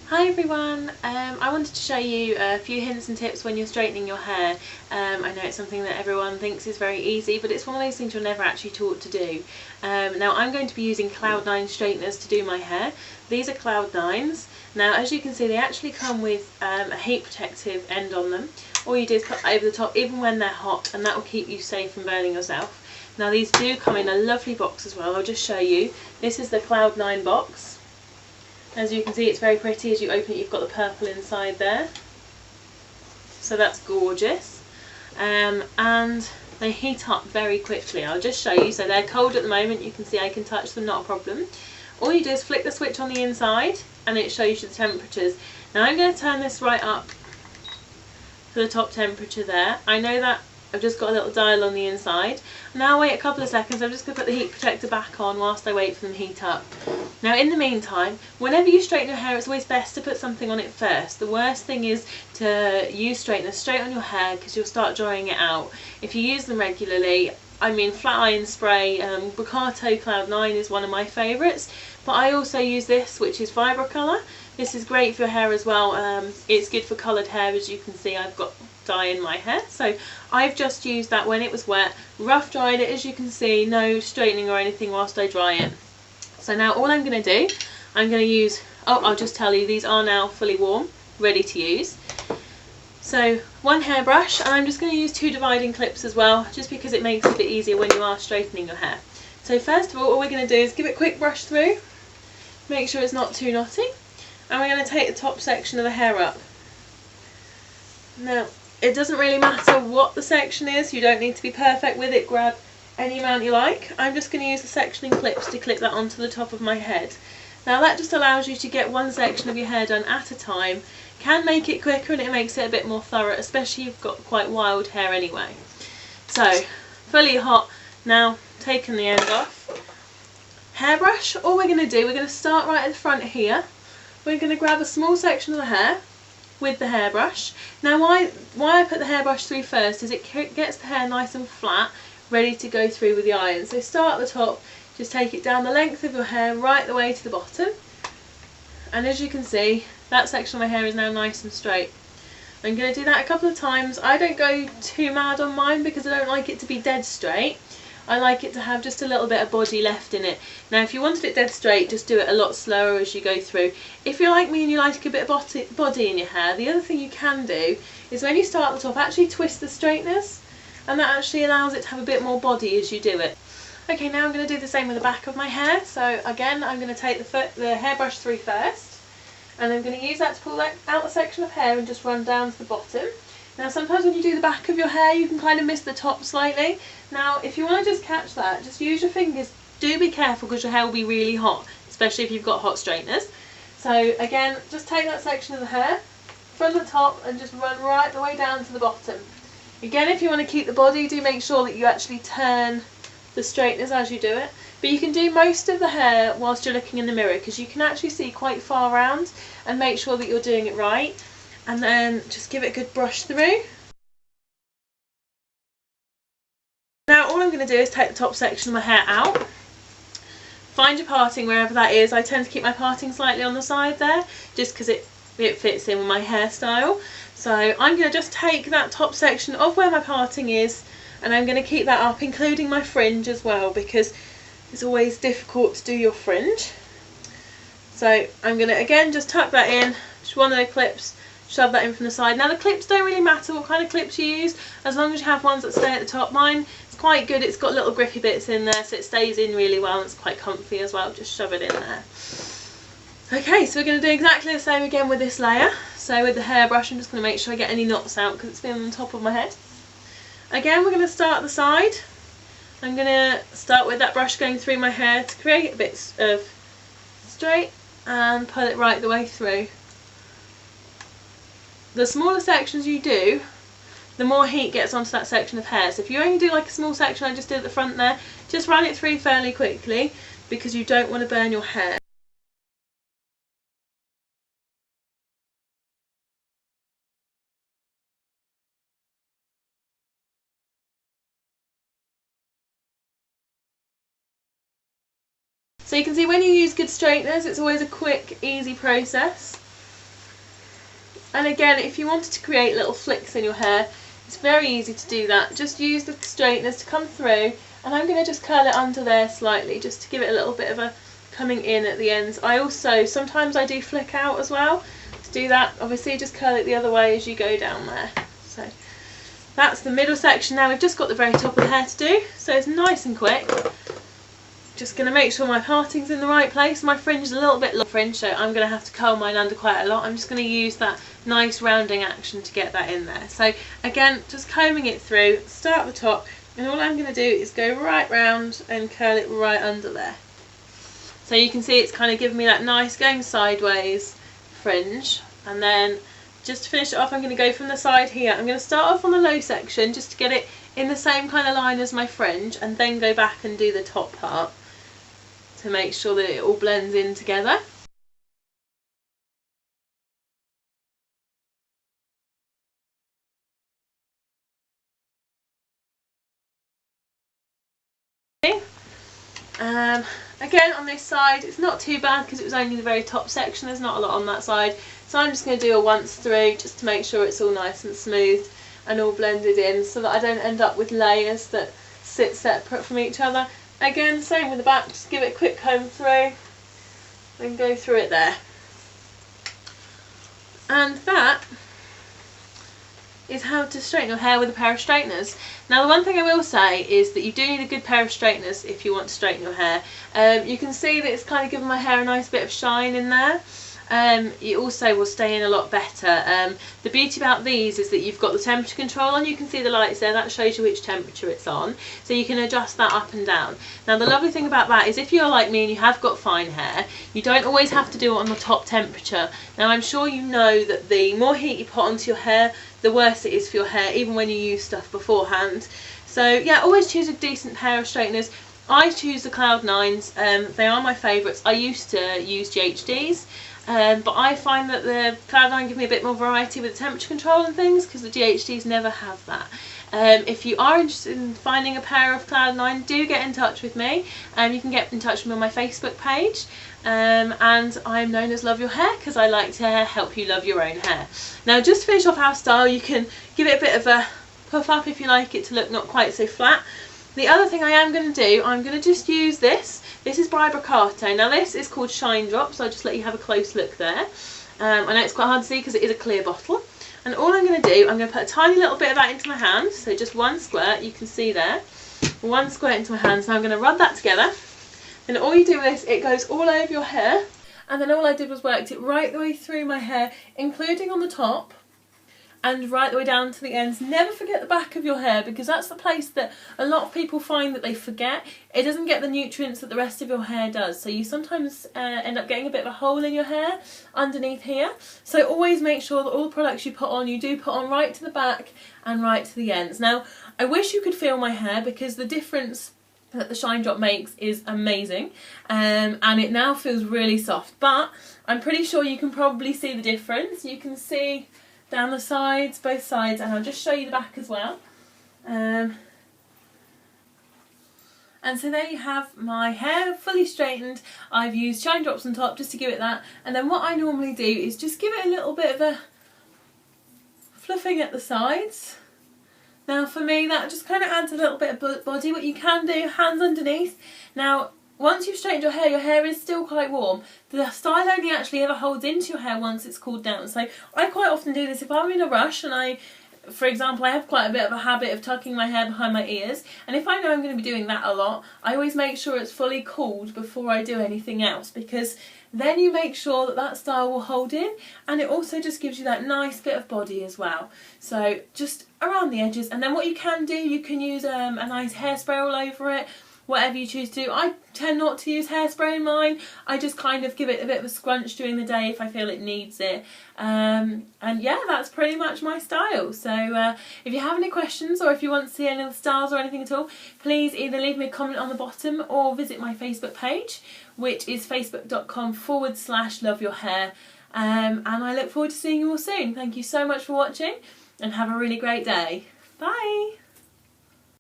Hi everyone, I wanted to show you a few hints and tips when you're straightening your hair. I know it's something that everyone thinks is very easy, but it's one of those things you're never actually taught to do. Now I'm going to be using Cloud9 straighteners to do my hair. These are Cloud9s. Now as you can see, they actually come with a heat protective end on them. All you do is put over the top even when they're hot, and that will keep you safe from burning yourself. Now these do come in a lovely box as well. I'll just show you. This is the Cloud9 box. As you can see, it's very pretty. As you open it, you've got the purple inside there, so that's gorgeous. And they heat up very quickly. I'll just show you. So they're cold at the moment. You can see I can touch them, not a problem. All you do is flick the switch on the inside and it shows you the temperatures. Now I'm going to turn this right up to the top temperature there. I know that I've just got a little dial on the inside. Now I'll wait a couple of seconds. I'm just going to put the heat protector back on whilst I wait for them to heat up. Now in the meantime, whenever you straighten your hair, it's always best to put something on it first. The worst thing is to use straighteners straight on your hair because you'll start drying it out. If you use them regularly, I mean flat iron spray, Brocato Cloud9 is one of my favourites, but I also use this, which is Vibrocolour. This is great for your hair as well. It's good for coloured hair. As you can see, I've got dye in my hair, so I've just used that when it was wet, rough dried it. As you can see, no straightening or anything whilst I dry it. So now all I'm going to do, I'm going to use, I'll just tell you, these are now fully warm, ready to use. So one hairbrush, and I'm just going to use 2 dividing clips as well, just because it makes it a bit easier when you are straightening your hair. So first of all we're going to do is give it a quick brush through, make sure it's not too knotty, and we're going to take the top section of the hair up. Now it doesn't really matter what the section is, you don't need to be perfect with it, grab any amount you like. I'm just going to use the sectioning clips to clip that onto the top of my head. Now that just allows you to get one section of your hair done at a time. Can make it quicker and it makes it a bit more thorough, especially if you've got quite wild hair anyway. So fully hot, now taking the end off. Hairbrush, all we're going to do, we're going to start right at the front here. We're going to grab a small section of the hair with the hairbrush. Now why I put the hairbrush through first is it gets the hair nice and flat, ready to go through with the iron. So start at the top, just take it down the length of your hair right the way to the bottom, and as you can see, that section of my hair is now nice and straight. I'm going to do that a couple of times. I don't go too mad on mine because I don't like it to be dead straight. I like it to have just a little bit of body left in it. Now if you wanted it dead straight, just do it a lot slower as you go through. If you're like me and you like a bit of body in your hair, the other thing you can do is when you start at the top, actually twist the straighteners, and that actually allows it to have a bit more body as you do it. Okay, now I'm going to do the same with the back of my hair. So again, I'm going to take the hairbrush through first, and I'm going to use that to pull out the section of hair and just run down to the bottom. Now sometimes when you do the back of your hair, you can kind of miss the top slightly. Now if you want to just catch that, just use your fingers. Do be careful because your hair will be really hot, especially if you've got hot straighteners. So again, just take that section of the hair from the top and just run right the way down to the bottom. Again, if you want to keep the body, do make sure that you actually turn the straighteners as you do it. But you can do most of the hair whilst you're looking in the mirror because you can actually see quite far round, and make sure that you're doing it right. And then just give it a good brush through. Now all I'm going to do is take the top section of my hair out. Find your parting wherever that is. I tend to keep my parting slightly on the side there, just because it fits in with my hairstyle. So I'm going to just take that top section of where my parting is, and I'm going to keep that up, including my fringe as well, because it's always difficult to do your fringe. So I'm going to again just tuck that in, just one of the clips, shove that in from the side. Now the clips don't really matter what kind of clips you use, as long as you have ones that stay at the top. Mine is quite good, it's got little grippy bits in there, so it stays in really well and it's quite comfy as well. Just shove it in there. Okay, so we're going to do exactly the same again with this layer. So with the hairbrush, I'm just going to make sure I get any knots out because it's been on the top of my head. Again, we're going to start at the side. I'm going to start with that brush going through my hair to create a bit of straight and pull it right the way through. The smaller sections you do, the more heat gets onto that section of hair. So if you only do like a small section I just did at the front there, just run it through fairly quickly because you don't want to burn your hair. So you can see when you use good straighteners, it's always a quick, easy process. And again, if you wanted to create little flicks in your hair, it's very easy to do that. Just use the straighteners to come through, and I'm going to just curl it under there slightly just to give it a little bit of a coming in at the ends. I also, sometimes I do flick out as well. To do that, obviously just curl it the other way as you go down there. So that's the middle section. Now we've just got the very top of the hair to do, so it's nice and quick. Just going to make sure my parting's in the right place. My fringe is a little bit long fringe, so I'm going to have to curl mine under quite a lot. I'm just going to use that nice rounding action to get that in there. So again, just combing it through, start at the top, and all I'm going to do is go right round and curl it right under there. So you can see it's kind of giving me that nice going sideways fringe. And then just to finish it off, I'm going to go from the side here. I'm going to start off on the low section just to get it in the same kind of line as my fringe, and then go back and do the top part to make sure that it all blends in together. Again, on this side it's not too bad because it was only the very top section, there's not a lot on that side, so I'm just going to do a once through just to make sure it's all nice and smooth and all blended in, so that I don't end up with layers that sit separate from each other. Again, same with the back, just give it a quick comb through and go through it there. And that is how to straighten your hair with a pair of straighteners. Now the one thing I will say is that you do need a good pair of straighteners if you want to straighten your hair. You can see that it's kind of given my hair a nice bit of shine in there. It also will stay in a lot better. The beauty about these is that you've got the temperature control on. You can see the lights there, that shows you which temperature it's on, so you can adjust that up and down. Now the lovely thing about that is if you're like me and you have got fine hair, you don't always have to do it on the top temperature. Now I'm sure you know that the more heat you put onto your hair, the worse it is for your hair, even when you use stuff beforehand. So yeah, always choose a decent pair of straighteners. I choose the Cloud9s, they are my favourites. I used to use GHDs, but I find that the Cloud9 give me a bit more variety with the temperature control and things, because the GHDs never have that. If you are interested in finding a pair of Cloud9, do get in touch with me. You can get in touch with me on my Facebook page, and I'm known as Love Your Hair because I like to help you love your own hair. Now just to finish off our style, you can give it a bit of a puff up if you like it to look not quite so flat. The other thing I am going to do, I'm going to just use this. This is by Brocato. Now this is called Shine Drop, so I'll just let you have a close look there. I know it's quite hard to see because it is a clear bottle. And all I'm going to do, I'm going to put a tiny little bit of that into my hand, so just one squirt, you can see there. One squirt into my hand, so I'm going to rub that together. And all you do with this, it goes all over your hair. And then all I did was worked it right the way through my hair, including on the top, and right the way down to the ends. Never forget the back of your hair, because that's the place that a lot of people find that they forget. It doesn't get the nutrients that the rest of your hair does, so you sometimes end up getting a bit of a hole in your hair underneath here. So always make sure that all the products you put on, you do put on right to the back and right to the ends. Now I wish you could feel my hair, because the difference that the Shine Drop makes is amazing, and it now feels really soft, but I'm pretty sure you can probably see the difference. You can see down the sides, both sides, and I'll just show you the back as well. And so there you have my hair fully straightened. I've used Shine Drops on top just to give it that, and then what I normally do is just give it a little bit of a fluffing at the sides. Now for me that just kind of adds a little bit of body. What you can do, hands underneath. Now once you've straightened your hair is still quite warm. The style only actually ever holds into your hair once it's cooled down. So I quite often do this if I'm in a rush, and for example, I have quite a bit of a habit of tucking my hair behind my ears, and if I know I'm going to be doing that a lot, I always make sure it's fully cooled before I do anything else, because then you make sure that that style will hold in, and it also just gives you that nice bit of body as well. So just around the edges, and then what you can do, you can use a nice hairspray all over it, whatever you choose to do. I tend not to use hairspray in mine. I just kind of give it a bit of a scrunch during the day if I feel it needs it. And yeah, that's pretty much my style. So if you have any questions, or if you want to see any of the styles or anything at all, please either leave me a comment on the bottom or visit my Facebook page, which is facebook.com/loveyourhair. And I look forward to seeing you all soon. Thank you so much for watching, and have a really great day. Bye!